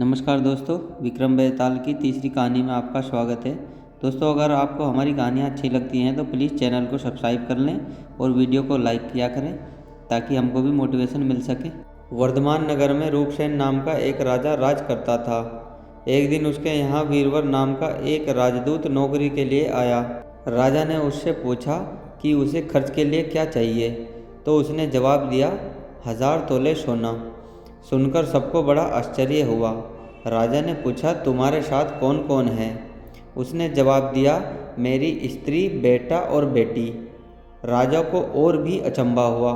नमस्कार दोस्तों, विक्रम बेताल की तीसरी कहानी में आपका स्वागत है। दोस्तों, अगर आपको हमारी कहानियाँ अच्छी लगती हैं तो प्लीज़ चैनल को सब्सक्राइब कर लें और वीडियो को लाइक किया करें ताकि हमको भी मोटिवेशन मिल सके। वर्धमान नगर में रूपसेन नाम का एक राजा राज करता था। एक दिन उसके यहाँ वीरवर नाम का एक राजदूत नौकरी के लिए आया। राजा ने उससे पूछा कि उसे खर्च के लिए क्या चाहिए, तो उसने जवाब दिया, 1000 तोले सोना। सुनकर सबको बड़ा आश्चर्य हुआ। राजा ने पूछा, तुम्हारे साथ कौन कौन है? उसने जवाब दिया, मेरी स्त्री, बेटा और बेटी। राजा को और भी अचंभा हुआ,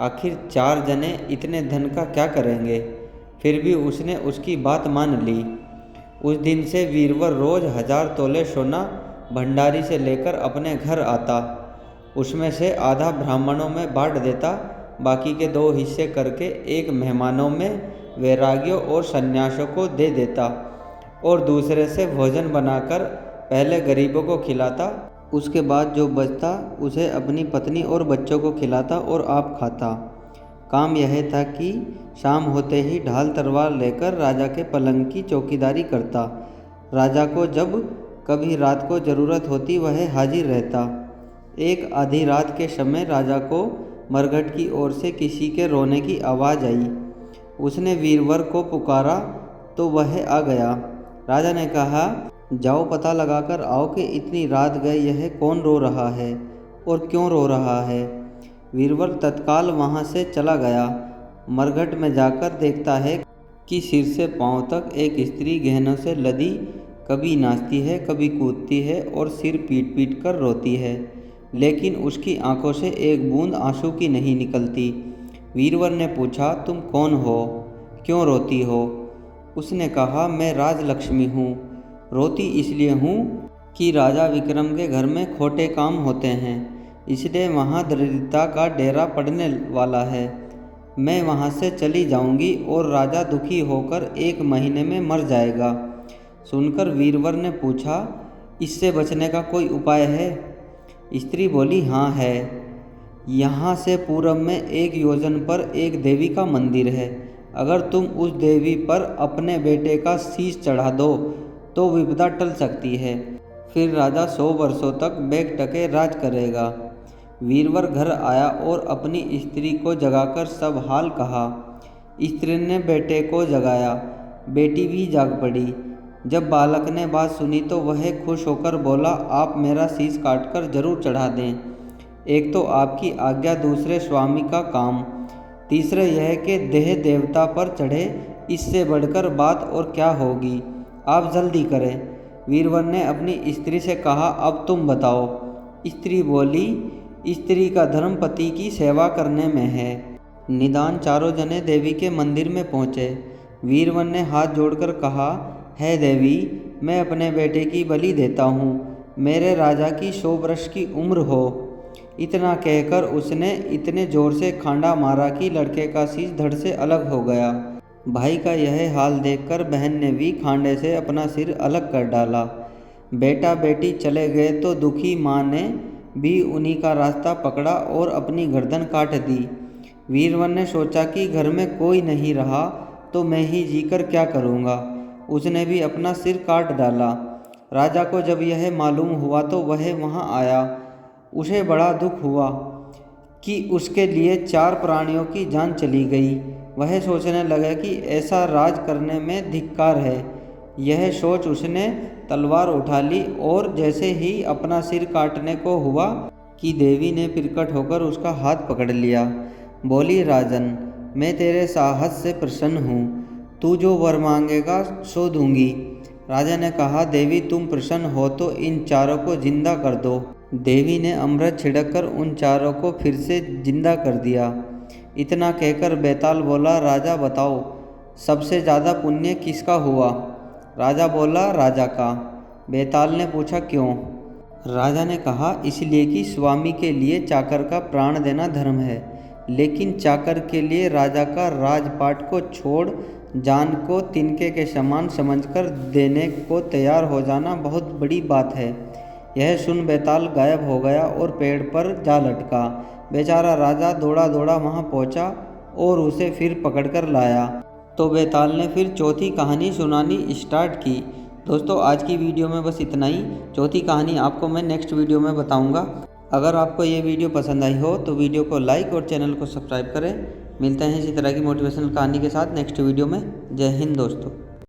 आखिर 4 जने इतने धन का क्या करेंगे? फिर भी उसने उसकी बात मान ली। उस दिन से वीरवर रोज 1000 तोले सोना भंडारी से लेकर अपने घर आता। उसमें से आधा ब्राह्मणों में बांट देता, बाकी के 2 हिस्से करके एक मेहमानों में, वैरागियों और सन्यासियों को दे देता और दूसरे से भोजन बनाकर पहले गरीबों को खिलाता। उसके बाद जो बचता उसे अपनी पत्नी और बच्चों को खिलाता और आप खाता। काम यह था कि शाम होते ही ढाल तलवार लेकर राजा के पलंग की चौकीदारी करता। राजा को जब कभी रात को ज़रूरत होती वह हाजिर रहता। एक आधी रात के समय राजा को मरघट की ओर से किसी के रोने की आवाज़ आई। उसने वीरवर को पुकारा तो वह आ गया। राजा ने कहा, जाओ पता लगाकर आओ कि इतनी रात गए यह कौन रो रहा है और क्यों रो रहा है। वीरवर तत्काल वहाँ से चला गया। मरघट में जाकर देखता है कि सिर से पांव तक एक स्त्री गहनों से लदी कभी नाचती है, कभी कूदती है और सिर पीट पीट कर रोती है, लेकिन उसकी आंखों से एक बूंद आंसू की नहीं निकलती। वीरवर ने पूछा, तुम कौन हो, क्यों रोती हो? उसने कहा, मैं राजलक्ष्मी हूँ। रोती इसलिए हूँ कि राजा विक्रम के घर में खोटे काम होते हैं, इसलिए वहाँ दरिद्रता का डेरा पड़ने वाला है। मैं वहाँ से चली जाऊँगी और राजा दुखी होकर 1 महीने में मर जाएगा। सुनकर वीरवर ने पूछा, इससे बचने का कोई उपाय है? स्त्री बोली, हाँ है। यहाँ से पूरब में 1 योजन पर एक देवी का मंदिर है। अगर तुम उस देवी पर अपने बेटे का शीश चढ़ा दो तो विपदा टल सकती है। फिर राजा 100 वर्षों तक बेग टके राज करेगा। वीरवर घर आया और अपनी स्त्री को जगाकर सब हाल कहा। स्त्री ने बेटे को जगाया, बेटी भी जाग पड़ी। जब बालक ने बात सुनी तो वह खुश होकर बोला, आप मेरा शीश काटकर जरूर चढ़ा दें। एक तो आपकी आज्ञा, दूसरे स्वामी का काम, तीसरे यह कि देह देवता पर चढ़े, इससे बढ़कर बात और क्या होगी? आप जल्दी करें। वीरवर ने अपनी स्त्री से कहा, अब तुम बताओ। स्त्री बोली, स्त्री का धर्म पति की सेवा करने में है। निदान चारों जने देवी के मंदिर में पहुँचे। वीरवर ने हाथ जोड़कर कहा, है देवी, मैं अपने बेटे की बलि देता हूँ, मेरे राजा की 100 वर्ष की उम्र हो। इतना कहकर उसने इतने जोर से खांडा मारा कि लड़के का शीश धड़ से अलग हो गया। भाई का यह हाल देखकर बहन ने भी खांडे से अपना सिर अलग कर डाला। बेटा बेटी चले गए तो दुखी माँ ने भी उन्हीं का रास्ता पकड़ा और अपनी गर्दन काट दी। वीरवर ने सोचा कि घर में कोई नहीं रहा तो मैं ही जीकर क्या करूँगा। उसने भी अपना सिर काट डाला। राजा को जब यह मालूम हुआ तो वह वहाँ आया। उसे बड़ा दुख हुआ कि उसके लिए 4 प्राणियों की जान चली गई। वह सोचने लगा कि ऐसा राज करने में धिक्कार है। यह सोच उसने तलवार उठा ली और जैसे ही अपना सिर काटने को हुआ कि देवी ने प्रकट होकर उसका हाथ पकड़ लिया। बोली, राजन, मैं तेरे साहस से प्रसन्न हूँ, तू जो वर मांगेगा सो दूंगी। राजा ने कहा, देवी तुम प्रसन्न हो तो इन 4 को जिंदा कर दो। देवी ने अमृत छिड़ककर उन 4 को फिर से जिंदा कर दिया। इतना कहकर बेताल बोला, राजा बताओ, सबसे ज़्यादा पुण्य किसका हुआ? राजा बोला, राजा का। बेताल ने पूछा, क्यों? राजा ने कहा, इसलिए कि स्वामी के लिए चाकर का प्राण देना धर्म है, लेकिन चाकर के लिए राजा का राजपाट को छोड़ जान को तिनके के समान समझकर देने को तैयार हो जाना बहुत बड़ी बात है। यह सुन बेताल गायब हो गया और पेड़ पर जा लटका। बेचारा राजा दौड़ा दौड़ा वहाँ पहुँचा और उसे फिर पकड़कर लाया। तो बेताल ने फिर चौथी कहानी सुनानी स्टार्ट की। दोस्तों आज की वीडियो में बस इतना ही। चौथी कहानी आपको मैं नेक्स्ट वीडियो में बताऊंगा। अगर आपको ये वीडियो पसंद आई हो तो वीडियो को लाइक और चैनल को सब्सक्राइब करें। मिलते हैं इसी तरह की मोटिवेशनल कहानी के साथ नेक्स्ट वीडियो में। जय हिंद दोस्तों।